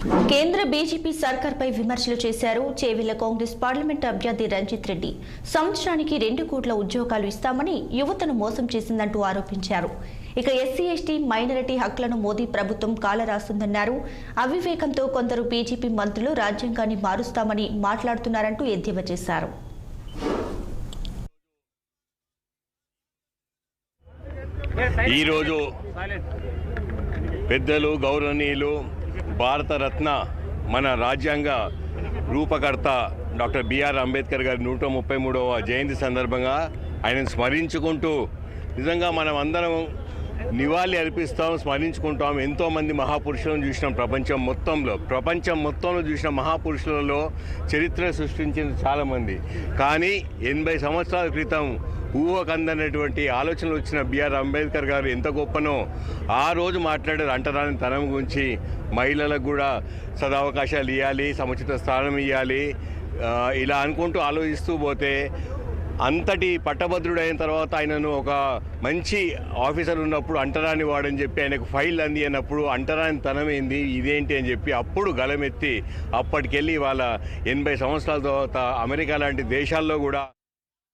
కేంద్ర బీజేపీ సర్కార్పై విమర్శలు చేశారు చేవెళ్ల కాంగ్రెస్ పార్లమెంట్ అభ్యర్థి రంజిత్ రెడ్డి. సంవత్సరానికి 2 కోట్ల ఉద్యోగాలు ఇస్తామని యువతను మోసం చేసిందంటూ ఆరోపించారు. ఇక ఎస్సీ ఎస్టీ మైనారిటీ హక్కులను మోదీ ప్రభుత్వం కాలరాస్తుందన్నారు. అవివేకంతో కొందరు బీజేపీ మంత్రులు రాజ్యాంగాన్ని మారుస్తామని మాట్లాడుతున్నారంటూ ఎద్దేవా చేశారు. ఈరోజు పెద్దలు గౌరవనీయులు భారతరత్న మన రాజ్యాంగ రూపకర్త డాక్టర్ బిఆర్ అంబేద్కర్ గారి 133వ జయంతి సందర్భంగా ఆయనను స్మరించుకుంటూ నిజంగా మనం అందరం నివాళి అర్పిస్తాం, స్మరించుకుంటాం. ఎంతోమంది మహాపురుషులను చూసినాం ప్రపంచం మొత్తంలో చూసిన మహాపురుషులలో చరిత్ర సృష్టించిన చాలామంది. కానీ 80 సంవత్సరాల క్రితం ఊహకందనటువంటి ఆలోచనలు వచ్చిన బిఆర్ అంబేద్కర్ గారు ఎంత గొప్పనో ఆ రోజు మాట్లాడారు. అంటరాని తనం గురించి, మహిళలకు కూడా సదావకాశాలు ఇవ్వాలి, సముచిత స్థానం ఇవ్వాలి, ఇలా అనుకుంటూ ఆలోచిస్తూ పోతే అంతటి పట్టభద్రుడైన తర్వాత ఆయనను ఒక మంచి ఆఫీసర్ ఉన్నప్పుడు అంటరాని వాడని చెప్పి ఆయనకు ఫైల్ అంది అన్నప్పుడు అంటరాని తనం ఏంది ఇదేంటి అని చెప్పి అప్పుడు గలమెత్తి అప్పటికెళ్ళి వాళ్ళ 80 సంవత్సరాల తర్వాత అమెరికా లాంటి దేశాల్లో కూడా